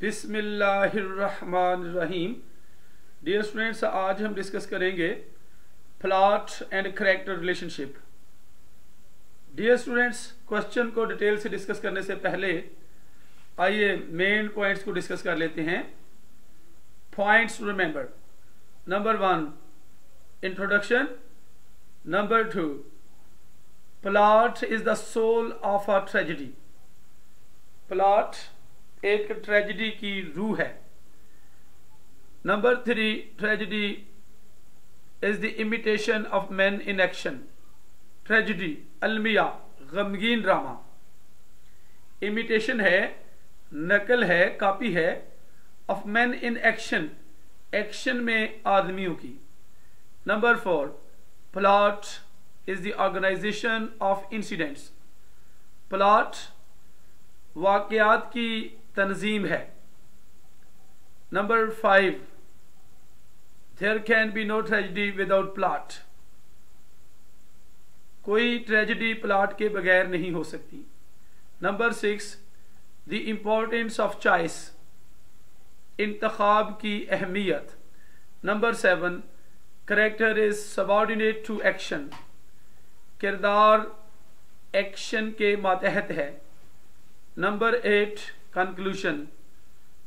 बिस्मिल्लाहिर्रहमानिर्रहीम। Dear students, आज हम डिस्कस करेंगे plot and character relationship. Dear students, question को डिटेल से डिस्कस करने से पहले आइए मेन पॉइंट्स को डिस्कस कर लेते हैं। Points to remember: number 1 introduction, number 2 plot is the soul of a tragedy. Plot एक ट्रेजेडी की रूह है। Number 3 tragedy is the imitation of man in action. Tragedy अलमिया गमगीन ड्रामा। इमिटेशन है, नकल है, कॉपी है of man in action, action में आदमियों की। Number 4 plot is the organisation of incidents. Plot वाकयात की तंजीम है। Number 5 there can be no tragedy without plot. कोई ट्रेजेडी प्लॉट के बगैर नहीं हो सकती। Number 6 the importance of choice, इंतखाब की अहमियत। Number 7 character is subordinate to action. किरदार एक्शन के मातहत है। नंबर 8 कंक्लूजन,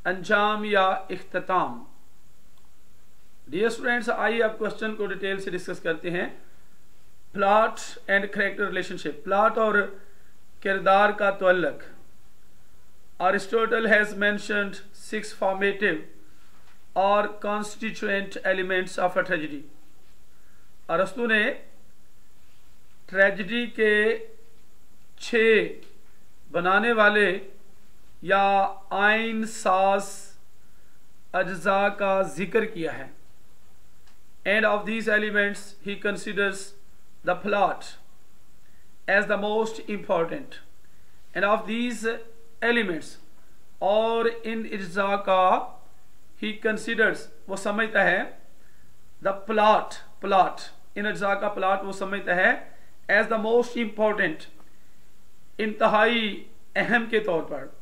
अंजाम या इख्तिताम। डियर स्टूडेंट्स, आइए अब क्वेश्चन को डिटेल से डिस्कस करते हैं। Plot and character relationship, plot और किरदार का तअल्लुक। अरिस्टोटल हैज मेंशन्ड 6 फॉर्मेटिव और constituent elements of a tragedy. अरस्तु ने ट्रेजेडी के 6 बनाने वाले या आइन साज अज्जा का जिक्र किया है। And of these elements he considers the plot as the most important. And of these elements, और इन अज्जा का ही कंसिडर्स, वो समझता है, द प्लॉट इन अज्जा का प्लॉट वो समझता है एज द मोस्ट इंपॉर्टेंट, इंतहाई अहम के तौर पर।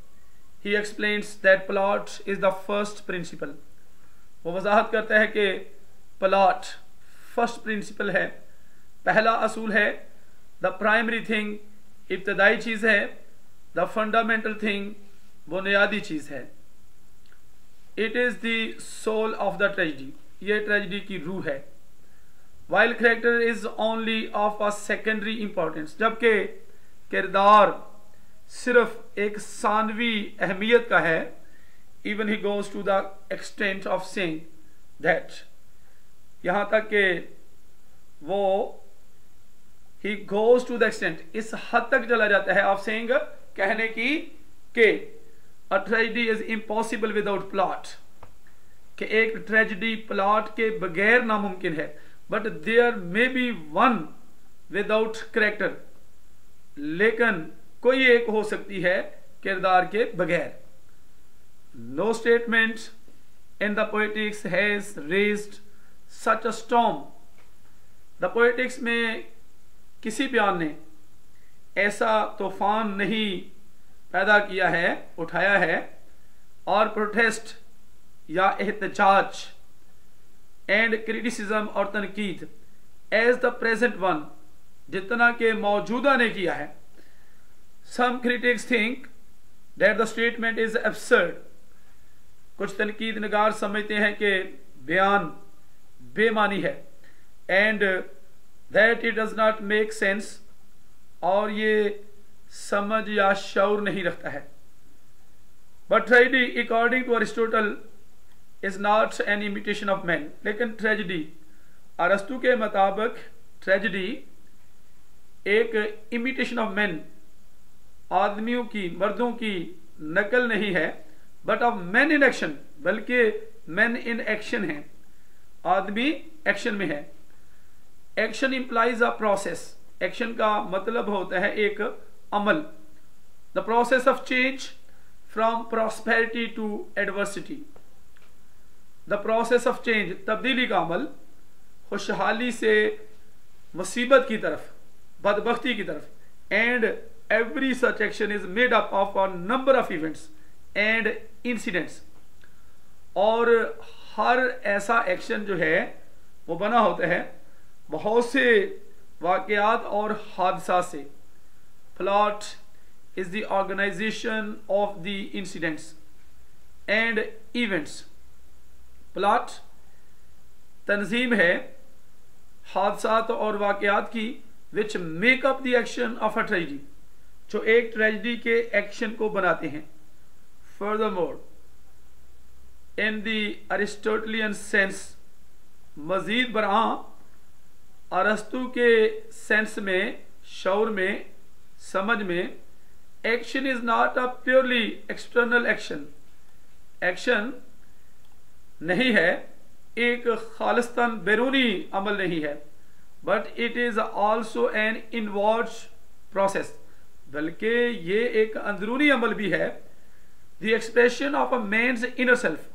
ही explains that plot is the first principle. वो वजाहत करता है कि प्लॉट फर्स्ट प्रिंसिपल है, पहला असूल है। द प्राइमरी थिंग, इब्तदाई चीज है। द फंडामेंटल थिंग, बुनियादी चीज है। It is the soul of the tragedy, ये ट्रेजेडी की रूह है। While character is only of a secondary importance, जबकि किरदार सिर्फ एक सानवी अहमियत का है। Even he goes to the extent of saying that, यहां तक कि वो he goes to the extent, इस हद तक चला जाता है ऑफ सेइंग, कहने की कि a tragedy is impossible without plot, कि एक ट्रेजेडी प्लॉट के बगैर नामुमकिन है। But there may be one without character, लेकिन कोई एक हो सकती है किरदार के बगैर। No statement in the poetics has raised such a storm. The poetics में किसी बयान ने ऐसा तूफान नहीं पैदा किया है, उठाया है, और प्रोटेस्ट या एहतजाज एंड क्रिटिसिज्म और तनकीद एज द प्रेजेंट वन, जितना के मौजूदा ने किया है। Some critics think that the statement is absurd. कुछ तनकीद नगार समझते हैं कि बयान बेमानी है, and that it does not make sense, और ये समझ या शऊर नहीं रखता है। But tragedy, according to Aristotle, is not an imitation of man. लेकिन ट्रेजेडी अरस्तु के मुताबिक ट्रेजेडी एक इमिटेशन ऑफ मैन, आदमियों की, मर्दों की नकल नहीं है, but of man in action, बल्कि मैन इन एक्शन है, आदमी एक्शन में है। Action implies a process, action का मतलब होता है एक अमल। The process of change from prosperity to adversity. The process of change, तब्दीली का अमल, खुशहाली से मुसीबत की तरफ, बदबख्ती की तरफ। And every such action is made up of a number of events, and incidents, और हर ऐसा एक्शन जो है वो बना होता है बहुत से वाक़यात और हादसा से। Plot is the organisation of the incidents and events. Plot तंजीम है हादसात और वाक़यात की which make up the action of a tragedy, जो एक ट्रेजेडी के एक्शन को बनाते हैं। Furthermore, in the Aristotelian sense, मजीद बरआं अरस्तु के सेंस में, शौर में, समझ में, action is not a purely external action. Action नहीं है, एक खालिस्तान बैरूनी अमल नहीं है, but it is also an inward process, बल्कि ये एक अंदरूनी अमल भी है। The expression of a man's inner self,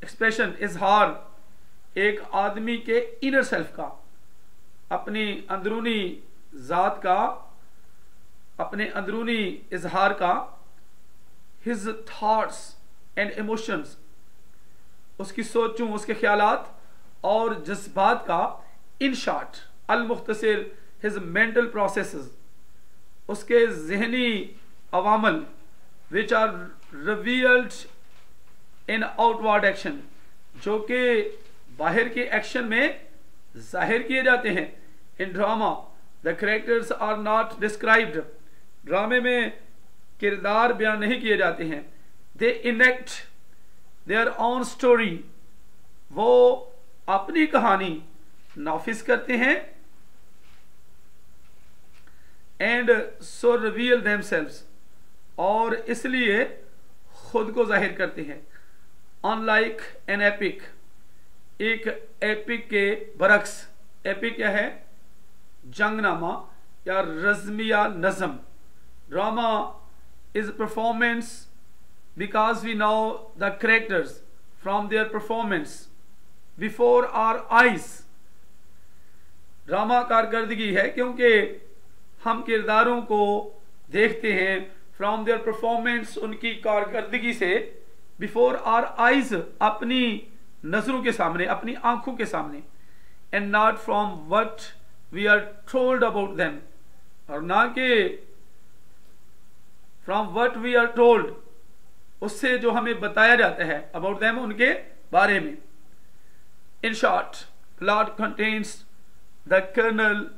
expression, इजहार एक आदमी के इनर सेल्फ का, अपनी अंदरूनी जात का, अपने अंदरूनी इजहार का। हिज थॉट्स एंड इमोशंस, उसकी सोचों, उसके ख्यालात और जज्बात का। इन शॉर्ट, अल मुख्तसर, हिज मेंटल प्रोसेसेस, उसके जहनी अवामल, which are revealed in outward action, जो कि बाहर के एक्शन में जाहिर किए जाते हैं। In drama the characters are not described, ड्रामे में किरदार बयान नहीं किए जाते हैं। They enact their own story, वो अपनी कहानी नाफिज करते हैं। एंड सो रिवील देमसेल्व्स, और इसलिए खुद को जाहिर करते हैं। अनलाइक एन एपिक, एक एपिक के बरक्स। एपिक क्या है? जंगनामा या रज़मिया नज़म। Drama is performance because we know the characters from their performance before our eyes. Drama कारकर्दगी है क्योंकि हम किरदारों को देखते हैं फ्रॉम देयर परफॉर्मेंस, उनकी कारकर्दगी से, बिफोर आवर आइज, अपनी नजरों के सामने, अपनी आंखों के सामने। And not from what we are told about them, और ना कि from what we are told, उससे जो हमें बताया जाता है अबाउट देम, उनके बारे में। In short, plot contains the kernel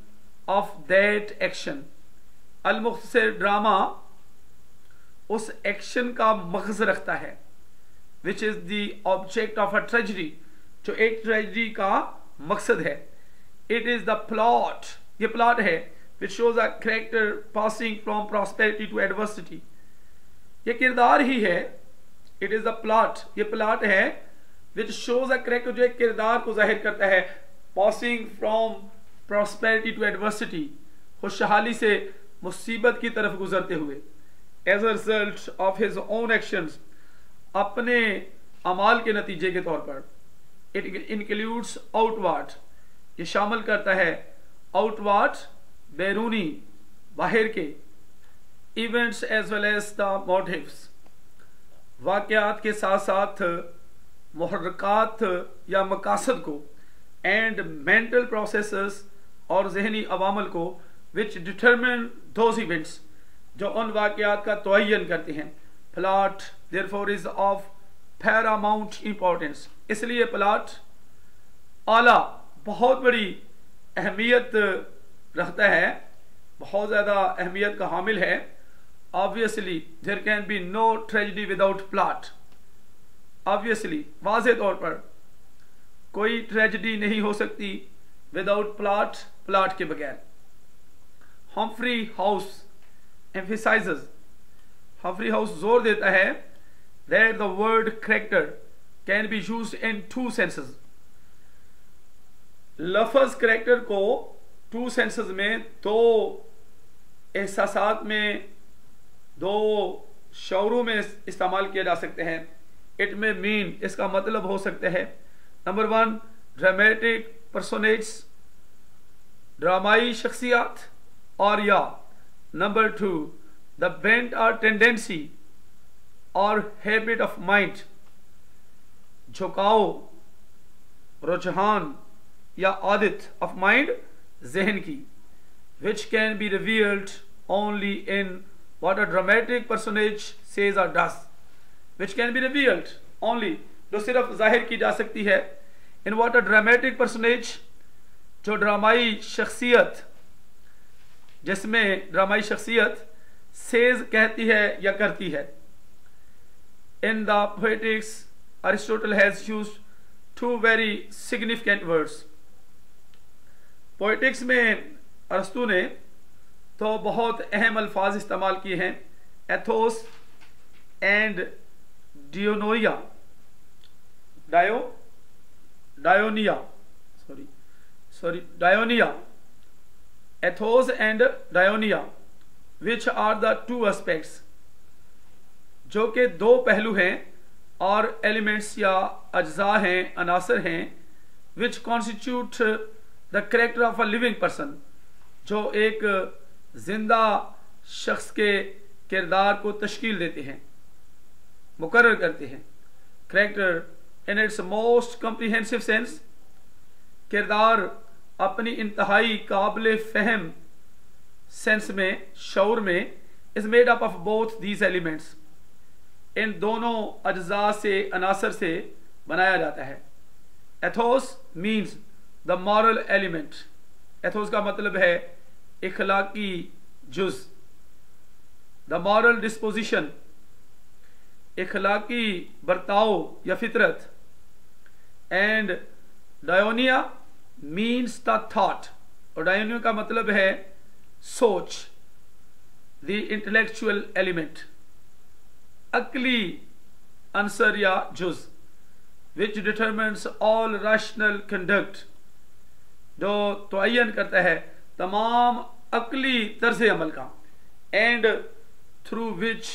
of that action. अल मुख्तसर ड्रामा उस एक्शन का मगज़ रखता है, which is the object of a tragedy, जो एक ट्रेजेडी का मकसद है। इट इज द प्लॉट, ये प्लॉट है, which shows a character passing from prosperity to adversity. ये किरदार ही है, इट इज द प्लॉट, ये प्लॉट है, विच शोज अ कैरेक्टर, जो एक किरदार को जाहिर करता है, passing from prosperity to adversity, खुशहाली से मुसीबत की तरफ गुजरते हुए। As a result of his own actions, अपने अमाल के नतीजे के तौर पर। इट इंक्लूड्स आउटवर्ड, ये शामिल करता है आउटवर्ड, बैरूनी, बाहर के, events as well as the motives, वाक़यात के साथ साथ मुहर्रकात या मकासद को। एंड मेंटल प्रोसेसेस, और जहनी अवामल को, विच डिटरमिन दोज इवेंट्स, जो उन वाक़यात का तयन करते हैं। Plot therefore is of Paramount importance, इसलिए प्लॉट आला, बहुत बड़ी अहमियत रखता है, बहुत ज़्यादा अहमियत का हामिल है। Obviously there can be no tragedy without plot. Obviously, वाज़े तौर पर कोई ट्रेजेडी नहीं हो सकती विदाउट प्लॉट, प्लॉट के बगैर। Humphry house emphasizes, Humphry house जोर देता है, that the word character can be used in two senses। लफ्ज करेक्टर को टू सेंसेस में, दो एहसासात में, दो शौरों में इस्तेमाल किया जा सकते हैं। इट में मीन, इसका मतलब हो सकता है, नंबर वन, ड्रामेटिक पर्सोनेट्स, ड्रामाई शख्सियात, और या नंबर टू, द बेंट और टेंडेंसी और हैबिट ऑफ माइंड, झुकाव, रुझान या आदत ऑफ माइंड, जहन की, which can be revealed only in what a dramatic personage says or does, which can be revealed only, जो सिर्फ जाहिर की जा सकती है, in what a dramatic personage, जो ड्रामाई शख्सियत, जिसमें ड्रामाई शख्सियत says कहती है या करती है. In the Poetics, Aristotle has used two very significant words. Poetics में अरस्तु ने तो बहुत अहम अल्फाज इस्तेमाल किए हैं, ethos and dianoia, dianoia, ethos and dianoia, which are the two aspects, जो कि दो पहलू हैं और एलिमेंट्स या अज्जा हैं, अनासर हैं, which constitute the character of a living person, जो एक जिंदा शख्स के किरदार को तश्कील देते हैं, मुकर्रर करते हैं. Character in its most comprehensive sense, किरदार अपनी इंतहाई काबिल फहम सेंस में, शऊर में, is made up of both these elements, इन दोनों अज्जा से, अनासर से बनाया जाता है. Ethos means the moral element, ethos का मतलब है इखलाकी जुज, द मॉरल डिस्पोजिशन, इखलाकी बर्ताव या फितरत. And dianoia means the thought, और डायोनिया का मतलब है सोच, द इंटेलेक्चुअल एलिमेंट, अक्ली अंसर या जुज, विच डिटरमिन्स ऑल रैशनल कंडक्ट, जो तयन करता है तमाम अक्ली तर्ज अमल का. And through which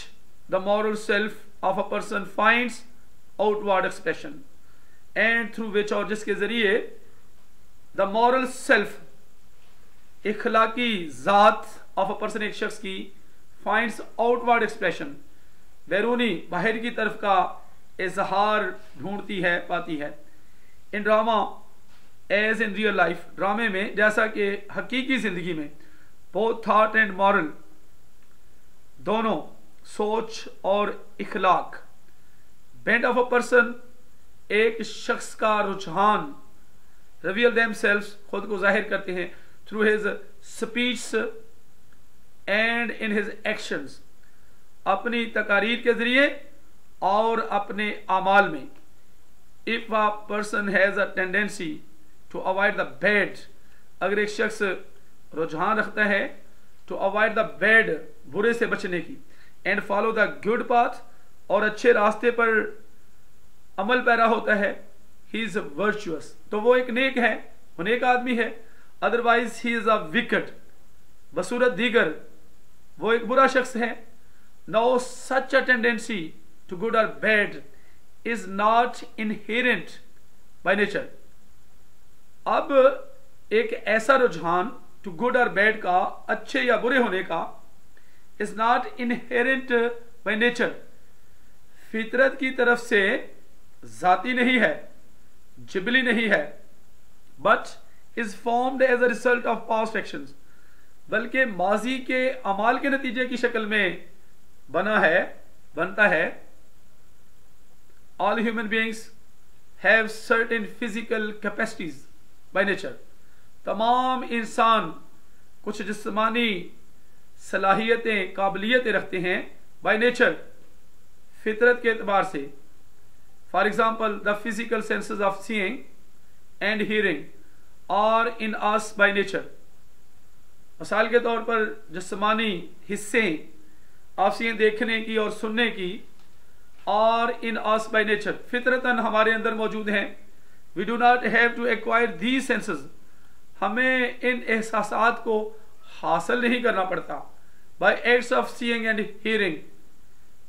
the moral self of a person finds outward expression, and through which, और जिसके जरिए द मॉरल सेल्फ, इखलाकी जात ऑफ अ पर्सन, एक शख्स की, फाइंड्स आउटवर्ड एक्सप्रेशन, बैरूनी बाहर की तरफ का इजहार ढूंढती है, पाती है. In drama as in real life, ड्रामे में जैसा कि हकीकी जिंदगी में, बोथ थॉट एंड मॉरल, दोनों सोच और इखलाक, बेंट ऑफ अ पर्सन, एक शख्स का रुझान, रिवील देमसेल्व्स, खुद को जाहिर करते हैं, through his speech and in his actions, अपनी तकारीर के जरिए और अपने अमाल में. If a person has a tendency to avoid the bad, अगर एक शख्स रुझान रखता है टू अवॉइड द बैड, बुरे से बचने की, and follow the good path, और अच्छे रास्ते पर अमल पैरा होता है, ही इज वर्चुअस, तो वो एक नेक है, वो नेक आदमी है. Otherwise he is a wicked, बसूरत दीगर वो एक बुरा शख्स है. No such a tendency to good or bad is not inherent by nature. अब एक ऐसा रुझान टू गुड और बैड का, अच्छे या बुरे होने का, is not inherent by nature, फितरत की तरफ से जाती नहीं है, जिबली नहीं है, but is formed as a result of past actions, बल्कि माजी के अमाल के नतीजे की शक्ल में बनता है. All human beings have certain physical capacities by nature. तमाम इंसान कुछ जिस्मानी सलाहियतें, काबिलियतें रखते हैं by nature, फितरत के एतबार से. For example, the physical senses of seeing and hearing are in us by nature. मिसाल के तौर पर जिस्मानी हिस्से आपसी देखने की और सुनने की, और इन अस बाय नेचर, फितरतन हमारे अंदर मौजूद हैं. We do not have to acquire these senses, हमें इन एहसासात को हासिल नहीं करना पड़ता by acts of seeing and hearing,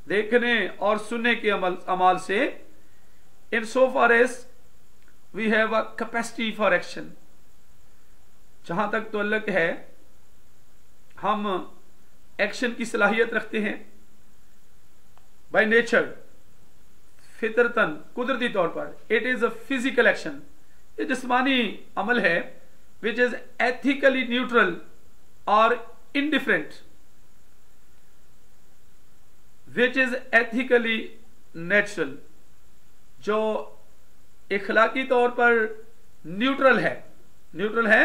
देखने और सुनने के अमाल से. In so far as we have a capacity for action, जहां तक तअल्लुक है हम एक्शन की सलाहियत रखते हैं. बाय नेचर, फितरतन, कुदरती तौर पर, it is a physical action, ये जिस्मानी अमल है, विच इज एथिकली न्यूट्रल और indifferent, which is ethically natural, जो इखलाकी तौर पर न्यूट्रल है,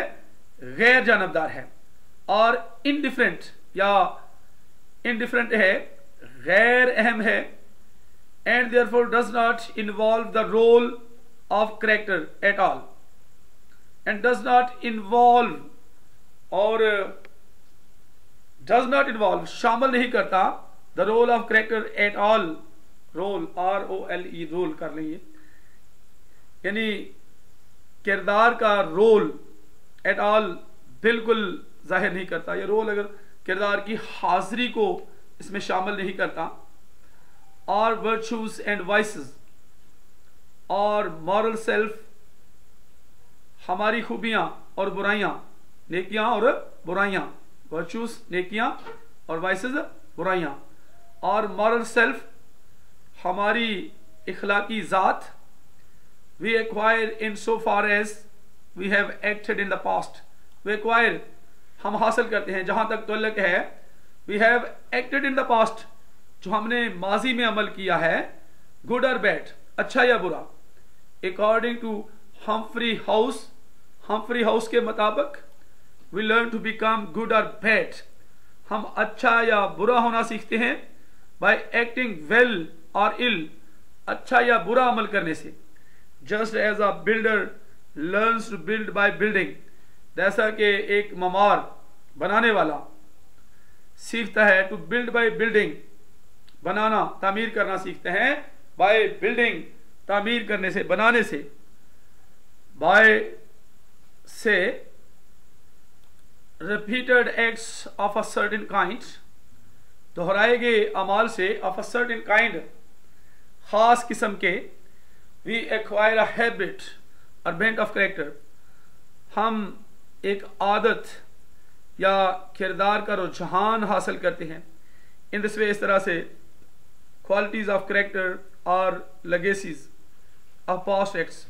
गैर जानबदार है, और इनडिफरेंट या इनडिफरेंट है, गैर अहम है, and therefore does not involve the role of character at all, and does not involve और डज नॉट इन्वॉल्व शामिल नहीं करता the role of character at all, role ROLE role कर लेंगे, यानी किरदार का रोल एट ऑल बिल्कुल जाहिर नहीं करता, ये रोल अगर किरदार की हाजिरी को इसमें शामिल नहीं करता, और वर्चूज एंड वाइसेस और मॉरल सेल्फ, हमारी खूबियां और बुराइयां, नेकियां और बुराइयां, वर्चूज नेकियां और वाइसेस बुराइयां, और मॉरल सेल्फ हमारी इखलाकी ज़ात, we acquire in so far as we have acted in the past, we acquire हम हासिल करते हैं, जहां तक तल्लुक है we have acted in the past, जो हमने माजी में अमल किया है, गुड और बैड, अच्छा या बुरा, अकॉर्डिंग टू हम्फ्री हाउस के मुताबिक we learn to become good or bad, हम अच्छा या बुरा होना सीखते हैं by acting well or ill, अच्छा या बुरा अमल करने से, just as a builder learns to build by building, जैसा कि एक ममार बनाने वाला सीखता है to build by building, बनाना तामीर करना सीखते हैं, by building तामीर करने से, बनाने से, by से repeated acts of a certain kind, दोहराए गए अमाल से, of a certain kind, खास किस्म के, we acquire a habit or bent of character, हम एक आदत या किरदार का रुझान हासिल करते हैं, इन दिस वे, इस तरह से क्वालिटीज ऑफ कैरेक्टर और legacies of past acts,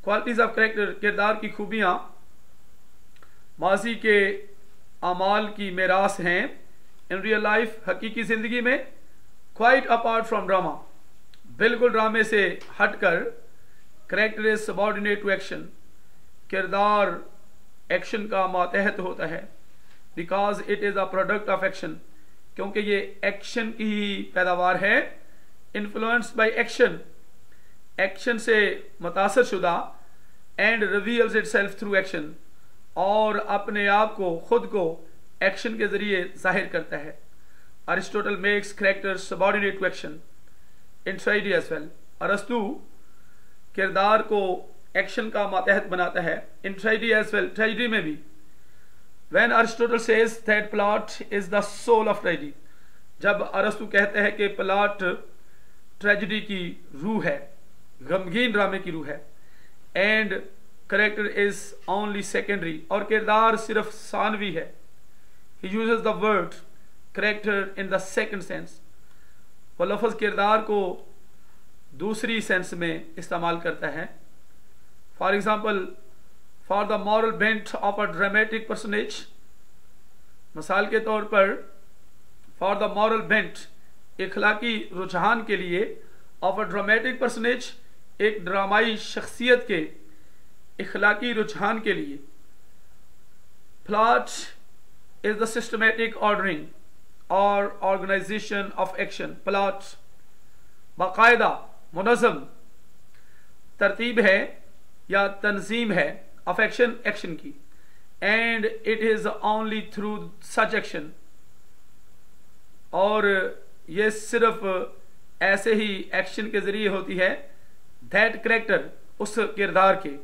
qualities of character, किरदार की खूबियां माजी के अमाल की मेरास हैं, इन रियल लाइफ, हकीकी जिंदगी में, क्वाइट अपार्ट फ्रॉम ड्रामा, बिल्कुल ड्रामे से हटकर, character is subordinate to action, किरदार एक्शन का मातहत होता है, because it is a product of action, क्योंकि ये एक्शन की ही पैदावार है, इन्फ्लुएंस्ड बाय एक्शन, एक्शन से मुतासर शुदा, and reveals itself through action, और अपने आप को, खुद को एक्शन के जरिए जाहिर करता है। Aristotle makes character subordinate to action in tragedy as well, अरस्तु किरदार को एक्शन का मातहत बनाता है, in tragedy as well, tragedy में भी। When Aristotle says that plot is the soul of tragedy, जब अरस्तु कहते हैं कि प्लॉट ट्रेजेडी की रूह है, गमगीन ड्रामे की रूह है, and character is only secondary, और किरदार सिर्फ सानवी है। He uses the word character in the second sense, वह लफ्ज किरदार को दूसरी सेंस में इस्तेमाल करता है। For example, for the moral bent of a dramatic personage, मिसाल के तौर पर, फॉर द मॉरल बेंट, इखलाकी रुझान के लिए, ऑफ अ ड्रामेटिक पर्सनेज, एक ड्रामाई शख्सियत के इखलाकी रुझान के लिए। Plot is the systematic ordering और ऑर्गेनाइजेशन ऑफ एक्शन, प्लॉट बाकायदा मुनज़्ज़म तरतीब है या तंजीम है ऑफ एक्शन, एक्शन की, and it is only through such action, और ये सिर्फ ऐसे ही एक्शन के जरिए होती है, दैट कैरेक्टर, उस किरदार के,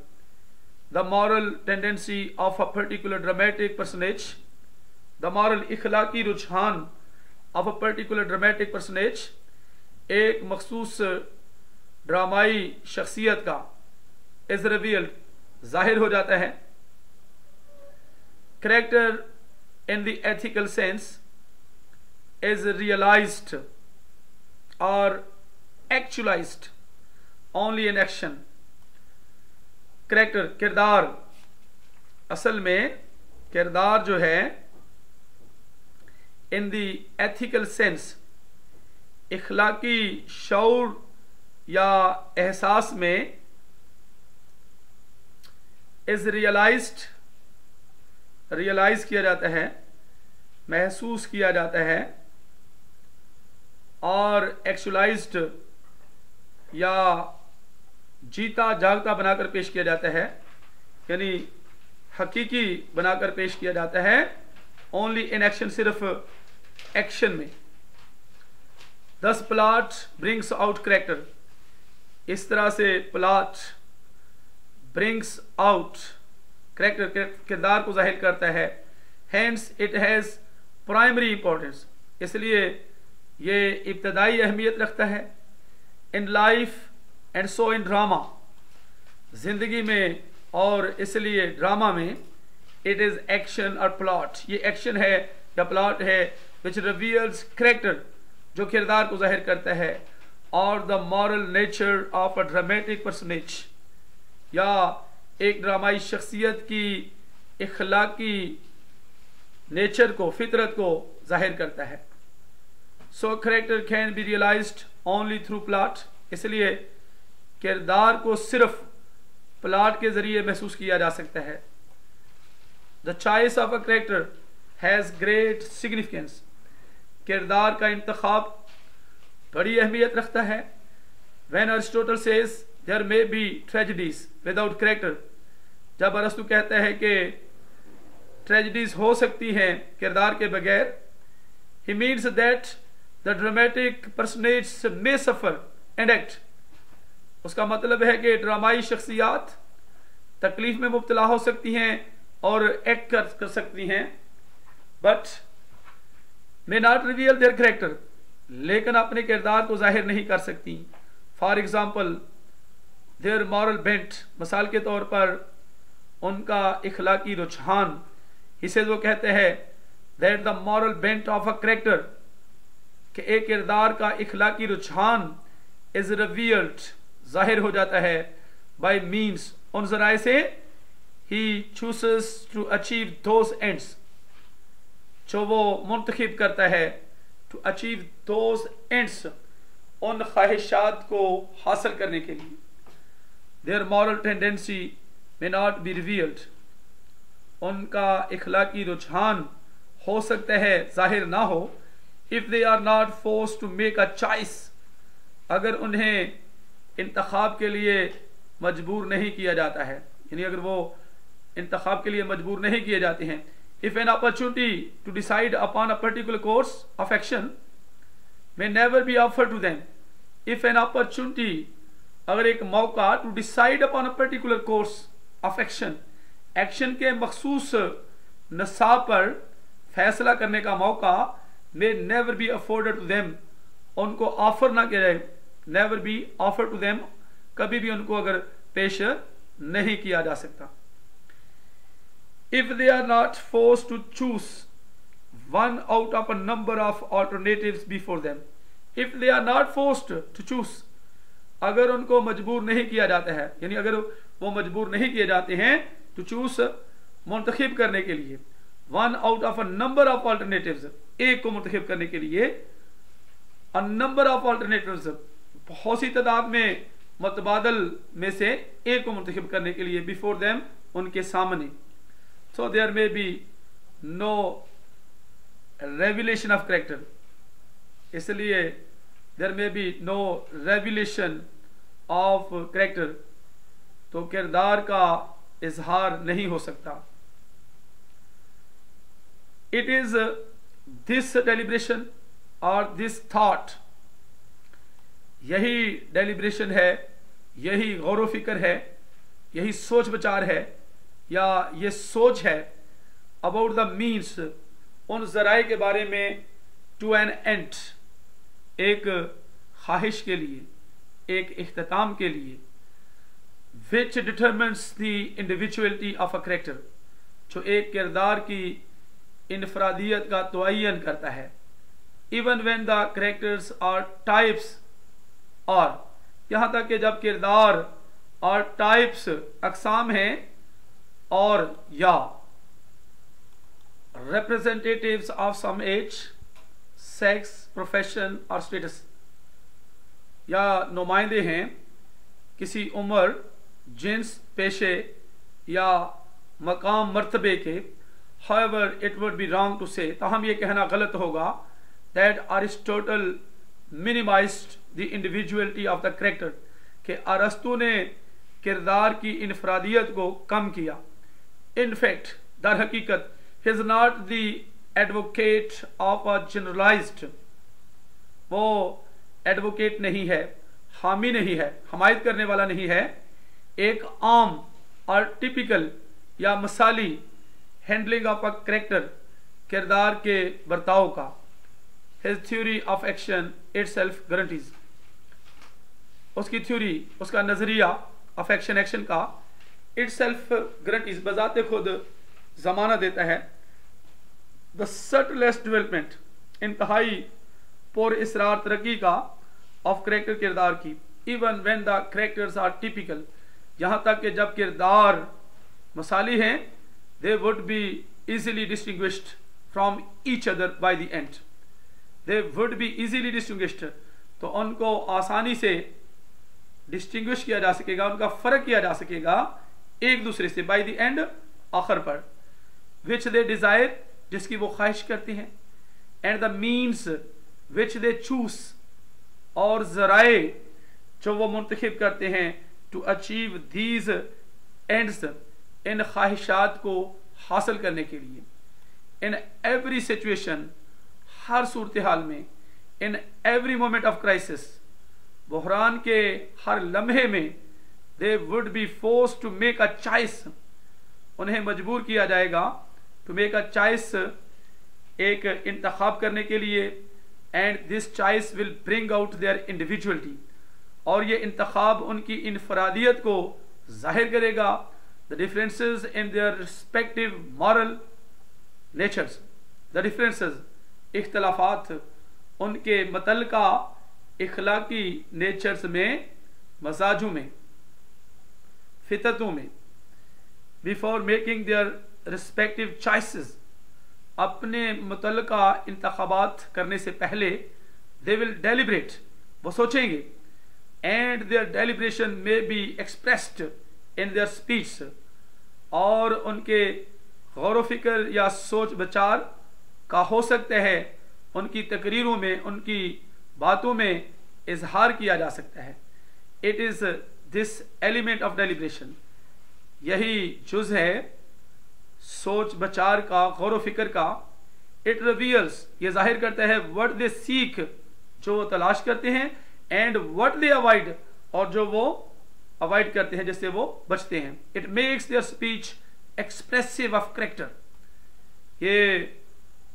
the moral tendency of a particular dramatic personage, the moral इखलाकी रुझान of a particular dramatic personage, एक मखसूस ड्रामाई शख्सियत का, इज रिवील्ड, जाहिर हो जाता है। Character in the ethical sense is realised, are actualized only in action. Character, किरदार, असल में किरदार जो है in the ethical sense, इखलाकी शऊर या एहसास में is realized, रियलाइज किया जाता है, महसूस किया जाता है, और एक्चुअलाइज्ड या जीता जागता बनाकर पेश किया जाता है, यानी हकीकी बनाकर पेश किया जाता है ओनली इन एक्शन, सिर्फ एक्शन में. दस प्लॉट ब्रिंग्स आउट कैरेक्टर, इस तरह से प्लॉट ब्रिंग्स आउट कैरेक्टर, किरदार को जाहिर करता है. Hence it has primary importance, इसलिए ये इब्तदाई अहमियत रखता है. इन life and so in drama, जिंदगी में और इसलिए ड्रामा में. इट इज एक्शन और प्लॉट, ये एक्शन है या प्लॉट है विच रिवील्स कैरेक्टर, जो किरदार को जाहिर करता है, और the moral nature of a dramatic personage, या एक ड्रामाई शख्सियत की इखलाकी नेचर को, फितरत को जाहिर करता है. So character can be realised only through plot, इसलिए किरदार को सिर्फ प्लॉट के जरिए महसूस किया जा सकता है. The choice of a character has great significance, किरदार का इंतखाब बड़ी अहमियत रखता है. When Aristotle says there may be tragedies without character, जब अरस्तु कहता है कि ट्रेजेडीज हो सकती हैं किरदार के बगैर, he means that the dramatic personage may suffer and act, उसका मतलब है कि ड्रामाई शख्सियात तकलीफ में मुब्तला हो सकती हैं और एक्ट कर सकती हैं, but may not reveal their character, लेकिन अपने किरदार को जाहिर नहीं कर सकती. For example their moral bent, मिसाल के तौर पर उनका इखलाकी रुझान, इसे वो कहते हैं that the moral bent of a character, कि एक किरदार का इखलाकी रुझान इज रिवील्ड, जाहिर हो जाता है, बाय मीन्स, उन जराए से, he chooses to achieve those ends, जो वो मुंतखिब करता है, टू अचीव दोज एंड्स, उन ख्वाहिशात को हासिल करने के लिए. There moral tendency may not be revealed, उनका इखलाकी रुझान हो सकता है जाहिर ना हो. If they are not forced to make a choice, अगर उन्हें इंतखाब के लिए मजबूर नहीं किया जाता है, यानी अगर वो इंतखाब के लिए मजबूर नहीं किए जाते हैं. If an opportunity to decide upon a particular course of action may never be offered to them, if an opportunity, अगर एक मौका, to decide upon a particular course of action, action के मखसूस नसाब पर फैसला करने का मौका, may never be afforded to them, उनको ऑफर ना किया जाए, never be offer to them, कभी भी उनको अगर पेश नहीं किया जा सकता. If they are not forced to choose one out of a number of alternatives before them, if they are not forced to choose, अगर उनको मजबूर नहीं किया जाता है, यानी अगर वो मजबूर नहीं किए जाते हैं टू चूज, मुंतखिब करने के लिए, one out of a number of alternatives, एक को मुंतखिब करने के लिए, अ नंबर ऑफ ऑल्टरनेटिव्स, बहुत सी तादाद में मुतबादल में से एक को मुंतखिब करने के लिए, बिफोर देम, उनके सामने. So there may be no revelation of character, इसलिए there may be no revelation of character, तो किरदार का इजहार नहीं हो सकता. इट इज दिस डेलिब्रेशन और दिस थॉट, यही डेलिब्रेशन है, यही गौर फिक्र है, यही सोच विचार है, या ये सोच है अबाउट द मीन्स, उन जराए के बारे में, टू एन एंड, एक ख्वाहिश के लिए, एक इख्तिताम के लिए, which determines the individuality of a character, जो एक किरदार की इनफरादियत का तयन करता है. Even when the characters are types, और यहाँ तक कि जब किरदार और टाइप्स अकसाम हैं और या representatives of some age, sex, profession और status, या नुमाइंदे हैं किसी उम्र, जिन्स, पेशे या मकाम मर्तबे के। however it would be wrong to say, ताहम ये कहना गलत होगा that Aristotle minimized the individuality of the character, कि अरस्तु ने किरदार की इनफरादियत को कम किया। in fact, दर हकीकत, he is not the advocate of a generalized, वो एडवोकेट नहीं है, हामी नहीं है, हमायत करने वाला नहीं है एक आम और टिपिकल या मिसाली हैंडलिंग ऑफ अ कैरेक्टर, किरदार के बर्ताव का। His theory of action itself guarantees, उसकी थ्योरी, उसका नजरिया ऑफ एक्शन, एक्शन का itself guarantees, बजाते खुद जमाना देता है द subtlest डेवलपमेंट, इंतहाई पुर इसरार तरक्की का ऑफ करेक्टर, किरदार की। Even when the characters are typical, यहाँ तक कि जब किरदार मसाली हैं, they would be easily distinguished from each other by the end, they would be easily distinguished, तो उनको आसानी से डिस्टिंग्विश किया जा सकेगा, उनका फर्क किया जा सकेगा एक दूसरे से, बाय द एंड, आखिर पर। विच दे डिजायर, जिसकी वो ख्वाहिश करते हैं, and the means which they choose, और जराए जो वो मुंतखब करते हैं, टू अचीव दीज एंड्स, इन ख्वाहिशात को हासिल करने के लिए। इन एवरी सिचुएशन, हर सूरत हाल में, in every moment of crisis, बहरान के हर लम्हे में, they would be force to make a choice, उन्हें मजबूर किया जाएगा टू मेक अ चॉइस, एक इंतखाब करने के लिए, and this choice will bring out their individuality, और ये इंतखाब उनकी इनफरादियत को जाहिर करेगा, the differences in their respective moral natures, the differences, इख्तलाफात उनके मतलका इखलाकी नेचर्स में, मजाजों में, फितरतों में। Before making their respective choices, अपने मुतलका इंतखाबात करने से पहले, दे विल डेलिब्रेट, वो सोचेंगे, एंड देयर डेलिब्रेशन में be expressed in their speech, और उनके गौर फिक्र या सोच विचार का हो सकता है उनकी तकरीरों में, उनकी बातों में इजहार किया जा सकता है। It is this element of deliberation, यही जुज है सोच विचार का, गौर फिक्र का। इट रिवील्स, ये जाहिर करता है, व्हाट दे सीक, जो वो तलाश करते हैं, एंड व्हाट दे अवॉइड, और जो वो अवॉइड करते हैं, जिससे वो बचते हैं। It makes there speech expressive of character, ये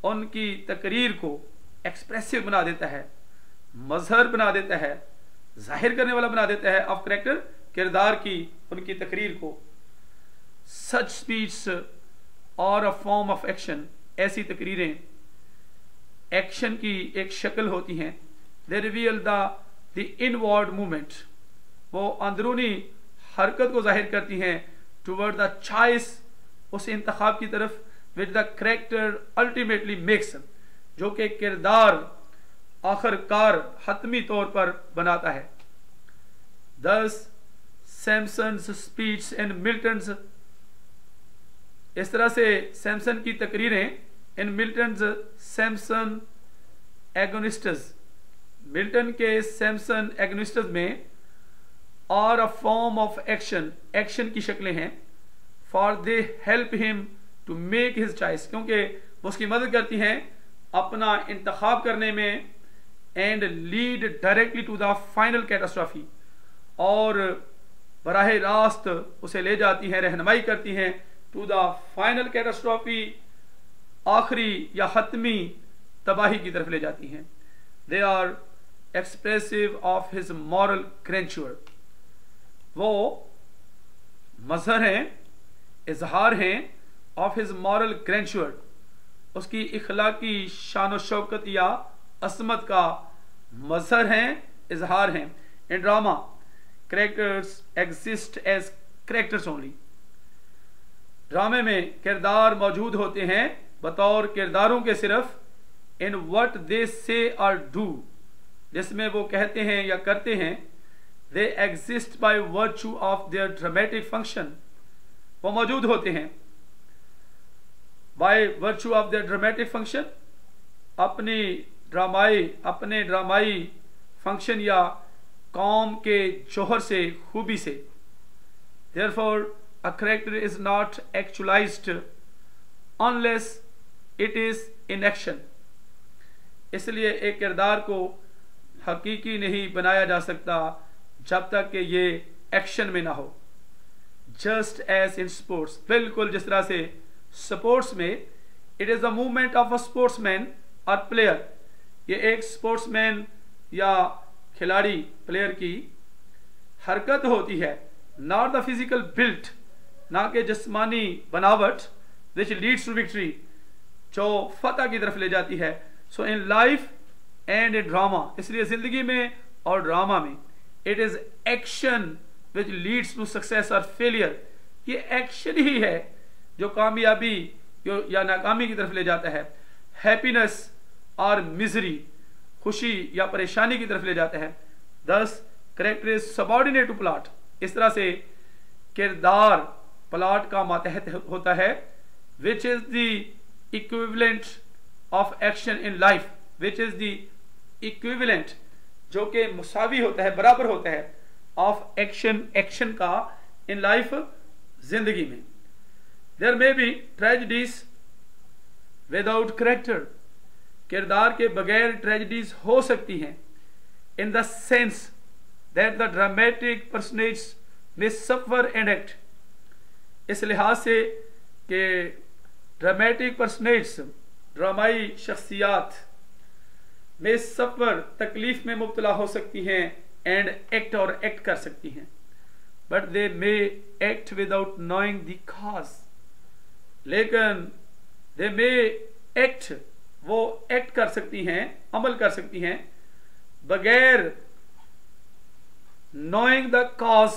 उनकी तकरीर को एक्सप्रेसिव बना देता है, मजहर बना देता है, जाहिर करने वाला बना देता है, ऑफ करेक्टर, किरदार की, उनकी तकरीर को। सच स्पीच और अ फॉर्म ऑफ एक्शन, ऐसी तकरीरें एक्शन की एक शक्ल होती हैं। They reveal the inward movement, वो अंदरूनी हरकत को जाहिर करती हैं, टूवर्ड द चॉइस, उस इंतखाब की तरफ, which the character ultimately makes, जो कि किरदार आखिरकार हतमी तौर पर बनाता है। दस सैमसन्स स्पीच एंड मिल्टन्स, इस तरह से सैमसन की तकरीरें, in Milton's Samson Agonistes, Milton के सैमसन एगोनिस्ट्स में, और a form of action, action की शक्लें हैं, for they help him to make his choice, क्योंकि वो उसकी मदद करती हैं अपना इंतखाब करने में, and lead directly to the final catastrophe, और बराह रास्त उसे ले जाती हैं, रहनुमाई करती हैं, टू द फाइनल कैटास्ट्रॉफी, आखिरी या हतमी तबाही की तरफ ले जाती हैं। They are expressive of his moral grandeur, वो मजहर हैं, इजहार हैं, ऑफ हिज मॉरल ग्रेंचुअर, उसकी इखलाकी शान व शौकत या असमत का मजहर हैं, इजहार हैं। In drama characters exist as characters only. ड्रामे में किरदार मौजूद होते हैं बतौर किरदारों के सिर्फ। इन व्हाट दे से और डू, जिसमें वो कहते हैं या करते हैं। They exist by virtue of their dramatic function, वो मौजूद होते हैं by virtue of their dramatic function, अपने ड्रामाई फंक्शन या कौम के जौहर से, खूबी से। Therefore, a character is not actualized unless it is in action. इसलिए एक किरदार को हकीकी नहीं बनाया जा सकता जब तक कि ये एक्शन में ना हो। जस्ट एज इन स्पोर्ट्स, बिल्कुल जिस तरह से स्पोर्ट्स में it is the movement of a sportsman और प्लेयर, ये एक स्पोर्ट्समैन या खिलाड़ी प्लेयर की हरकत होती है, नॉट द फिजिकल बिल्ट, ना कि जिस्मानी बनावट, विच लीड्स टू विक्ट्री, जो फतह की तरफ ले जाती है। So in life and in drama, इसलिए जिंदगी में और ड्रामा में it is action which leads to success और फेलियर, ये एक्शन ही है जो कामयाबी या नाकामी की तरफ ले जाता है। हैप्पीनेस और मिजरी, खुशी या परेशानी की तरफ ले जाता है। Thus character is subordinate to plot, इस तरह से किरदार प्लॉट का मातहत होता है। Which is the equivalent of action in life, which is the equivalent, जो कि मुसावी होता है, बराबर होता है, ऑफ एक्शन का इन लाइफ, जिंदगी में। There may be tragedies without character, किरदार के बगैर ट्रेजेडीज हो सकती हैं। In the sense that the dramatic personage may suffer and act, इस लिहाज से कि ड्रामेटिक पर्सनेज, ड्रामाई शख्सियात में सफर, तकलीफ में मुब्तला हो सकती हैं, एंड एक्ट, और एक्ट कर सकती हैं। But they may act without knowing the cause, लेकिन दे मे एक्ट, वो एक्ट कर सकती हैं, अमल कर सकती हैं बगैर नोइंग द कॉज,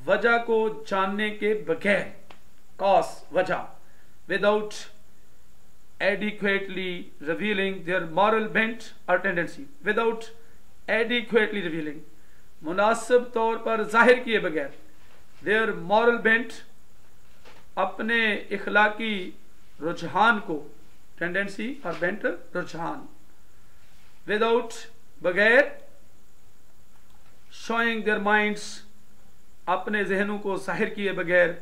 वजह को जानने के बगैर, कॉज वजह, without adequately revealing their moral bent or tendency, without adequately revealing, मुनासिब तौर पर जाहिर किए बगैर, their moral bent, अपने इखलाकी रुझान को, टेंडेंसी और बेंट रुझान, विदाउट बगैर, showing their minds, अपने जहनों को जाहिर किए बगैर,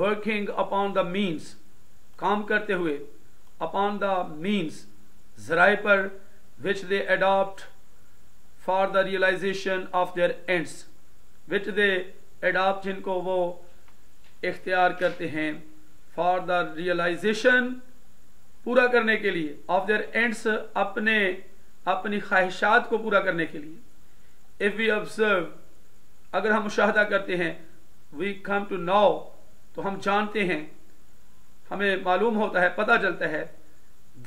working upon the means, काम करते हुए, upon the means, जराए पर, which they adopt for the realization of their ends, which they adopt, जिनको वो इख्तियार करते हैं, for the realization, पूरा करने के लिए, of their ends, अपनी ख्वाहिशात को पूरा करने के लिए। if we observe, अगर हम मुशाहदा करते हैं, we come to know, तो हम जानते हैं, हमें मालूम होता है, पता चलता है,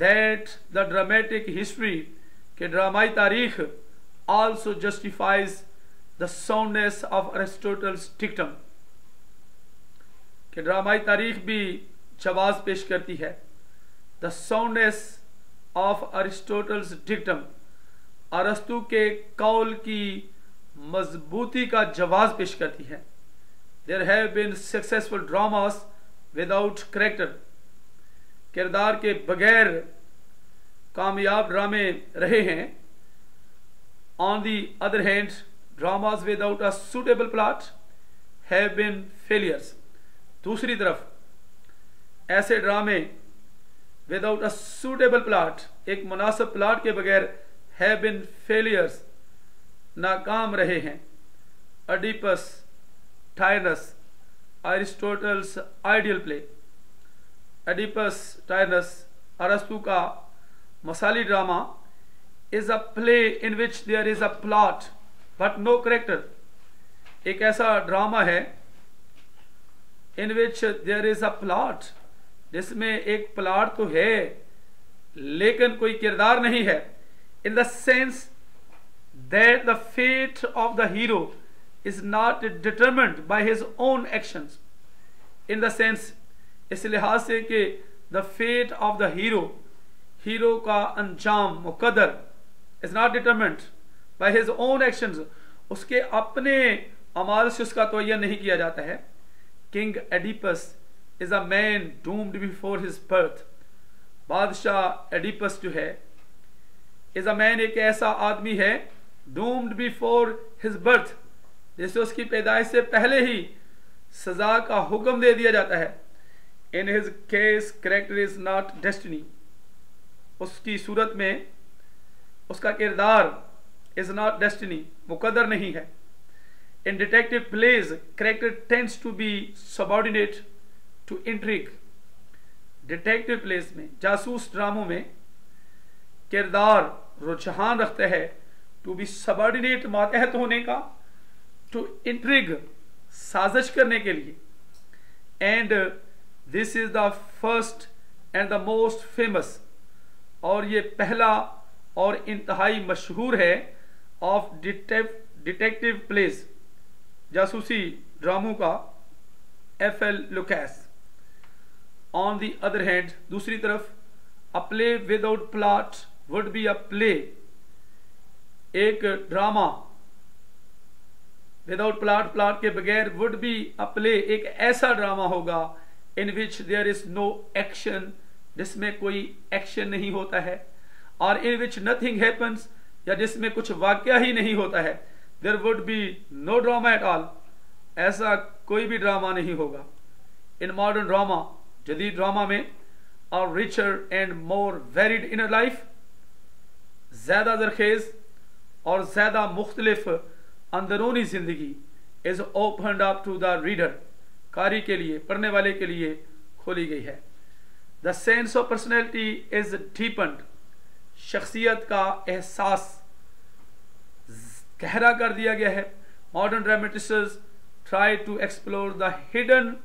that the dramatic history, के ड्रामाई तारीख, also justifies the soundness of Aristotle's dictum, के ड्रामाई तारीख भी जवाज पेश करती है, the soundness of Aristotle's dictum, अरस्तु के कौल की मजबूती का जवाज पेश करती है। There have been successful dramas without character, किरदार के बगैर कामयाब ड्रामे रहे हैं। On the other hand, dramas without a suitable plot have been failures, दूसरी तरफ ऐसे ड्रामे विदाउट अ सुटेबल प्लॉट, एक मुनासिब प्लॉट के बगैर, हैव बीन फेलियर्स, नाकाम रहे हैं। Oedipus, tyrannus, Aristotle's ideal play, Oedipus tyrannus, अरस्तु का मसाली drama, is a play in which there is a plot but no character, एक ऐसा ड्रामा है in which there is a plot, जिसमें एक प्लॉट तो है लेकिन कोई किरदार नहीं है। in the sense that the fate of the hero is not determined by his own actions. In the sense, इस लिहाज से कि the fate of the hero का अंजाम मुकद्दर is not determined by his own actions, उसके अपने अमाल से उसका तयन नहीं किया जाता है. King Oedipus is a man doomed before his birth. बादशाह एडिपस जो है is a man, एक ऐसा आदमी है doomed before his birth, जिसे उसकी पैदाइश से पहले ही सजा का हुक्म दे दिया जाता है. In his case, character is not destiny. उसकी सूरत में उसका किरदार is not destiny, मुकद्दर नहीं है. In detective plays, character tends to be subordinate to intrigue. Detective place में, जासूस ड्रामों में किरदार रुझान रखते हैं टू बी सबऑर्डिनेट, मातहत होने का, टू इंट्रिग, साजिश करने के लिए. And this is the first and the most famous, और ये पहला और इंतहाई मशहूर है ऑफ डिटेक्टिव प्लेस, जासूसी ड्रामों का, F.L. Lucas. On the other hand, दूसरी तरफ, a play without plot would be a play. एक ड्रामा without plot के बगैर would be a play, एक ऐसा ड्रामा होगा in which there is no action, जिसमें कोई एक्शन नहीं होता है, और in which nothing happens, या जिसमें कुछ वाकया ही नहीं होता है. There would be no drama at all. ऐसा कोई भी ड्रामा नहीं होगा. In modern drama, जदीद ड्रामा में, और richer and more varied inner life, ज्यादा जरखेज और ज्यादा मुख्तलिफ अंदरूनी जिंदगी is opened up to the reader, कारी के लिए, पढ़ने वाले के लिए खोली गई है. The sense of personality is deepened, शख्सियत का एहसास गहरा कर दिया गया है. Modern dramatists try to explore the hidden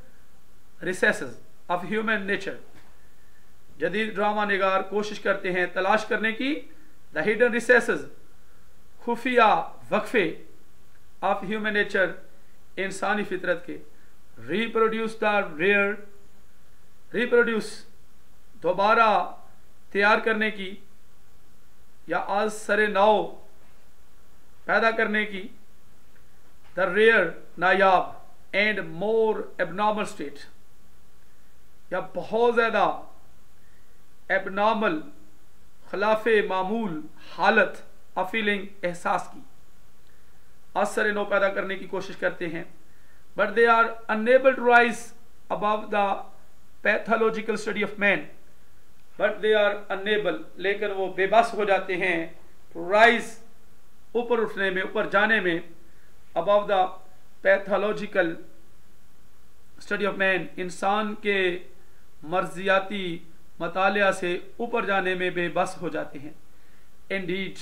recesses of human nature. जदीद ड्रामा निगार कोशिश करते हैं तलाश करने की द हिडन रिसेसेस, खुफिया वक्फे ऑफ ह्यूमन नेचर, इंसानी फितरत के. रिप्रोड्यूस द रेयर, रिप्रोड्यूस दोबारा तैयार करने की या आज सरे नौ पैदा करने की, द रेयर नायाब एंड मोर एबनॉर्मल स्टेट, या बहुत ज्यादा एबनॉर्मल, खिलाफे मामूल हालत, अ फीलिंग, एहसास की असर नो पैदा करने की कोशिश करते हैं. But they are unable to rise above the pathological study of man. But they are unable, लेकिन वो बेबस हो जाते हैं टू राइज, ऊपर उठने में, ऊपर जाने में, above the pathological study of man, इंसान के मर्जियाती मतालिया से ऊपर जाने में बेबस हो जाते हैं. Indeed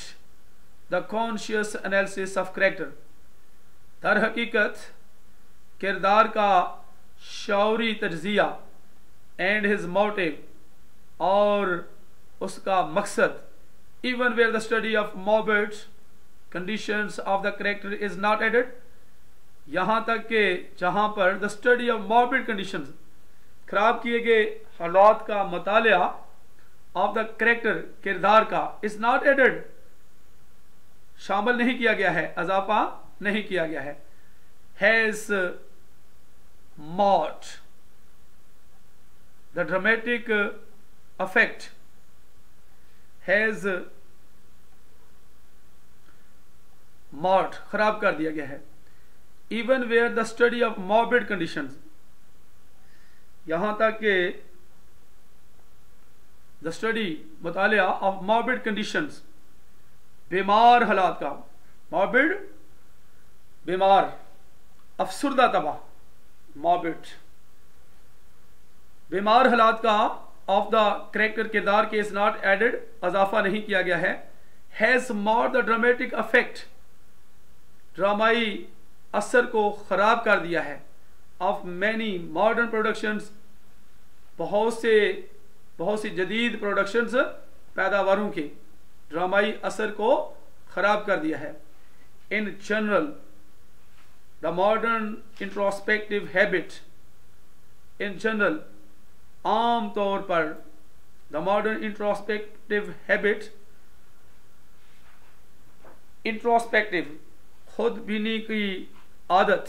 the conscious analysis of character, दर हकीकत किरदार का शौरी तज्जिया, एंड हिज मोटिव, और उसका मकसद, even where the study of morbid conditions of the character is not added, यहां तक कि जहां पर the study of morbid conditions, खराब किए गए हालात का मतालिया, ऑफ द कैरेक्टर, किरदार का, इज नॉट एडेड, शामिल नहीं किया गया है, अजाफा नहीं किया गया है. Has marred the dramatic effect, has marred, खराब कर दिया गया है. Even where the study of morbid conditions, यहां तक कि द स्टडी, मुतालिया ऑफ मॉर्बिड कंडीशंस, बीमार हालात का, मॉर्बिड बीमार, अफसुर्दा तबाह, मॉर्बिड बीमार हालात का, ऑफ द कैरेक्टर, किरदार के, इज नॉट एडेड, अजाफा नहीं किया गया है. Has marred the dramatic effect, ड्रामाई असर को खराब कर दिया है, ऑफ मैनी मॉडर्न प्रोडक्शंस, बहुत सी जदीद प्रोडक्शंस, पैदावारों के, ड्रामाई असर को खराब कर दिया है। In general the modern introspective habit, in general आम तौर पर the modern introspective habit, introspective खुद बीनी की आदत,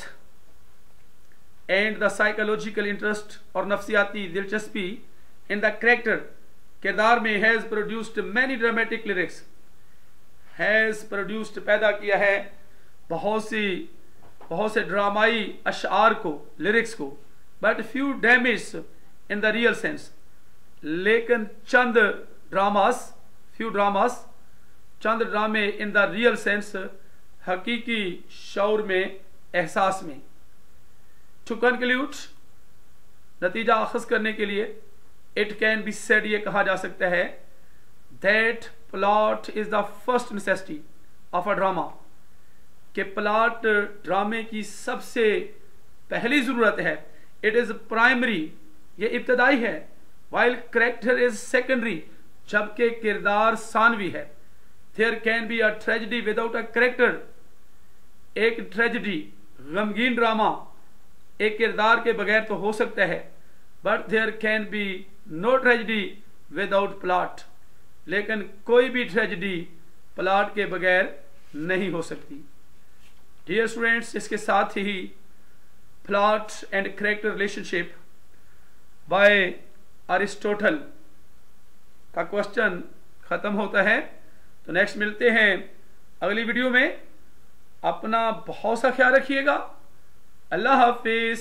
एंड द साइकोलॉजिकल इंटरेस्ट और नफ्सियाती दिलचस्पी इन द कैरेक्टर, किरदार में, has produced many dramatic lyrics, has produced पैदा किया है बहुत से ड्रामाई अशार को, लिरिक्स को, but few damage in the real sense, लेकिन चंद ड्रामे इन द रियल सेंस, हकीकी शौर में, एहसास में। टू कंक्लूड, नतीजा अखज़ करने के लिए, इट कैन बी सेड, ये कहा जा सकता है, that plot is the first necessity of a drama, कि प्लॉट ड्रामे की सबसे पहली जरूरत है। इट इज प्राइमरी, ये इब्तदाई है, वाइल कैरेक्टर इज सेकेंडरी, जबकि किरदार सानवी है। There can be a tragedy without a character, एक ट्रेजेडी, गमगीन ड्रामा एक किरदार के बगैर तो हो सकता है, but there can be no tragedy without plot, लेकिन कोई भी ट्रेजेडी प्लॉट के बगैर नहीं हो सकती। डियर स्टूडेंट्स, इसके साथ ही plot and character relationship by Aristotle का क्वेश्चन खत्म होता है। तो नेक्स्ट मिलते हैं अगली वीडियो में। अपना बहुत सा ख्याल रखिएगा। अल्लाह हाफिज।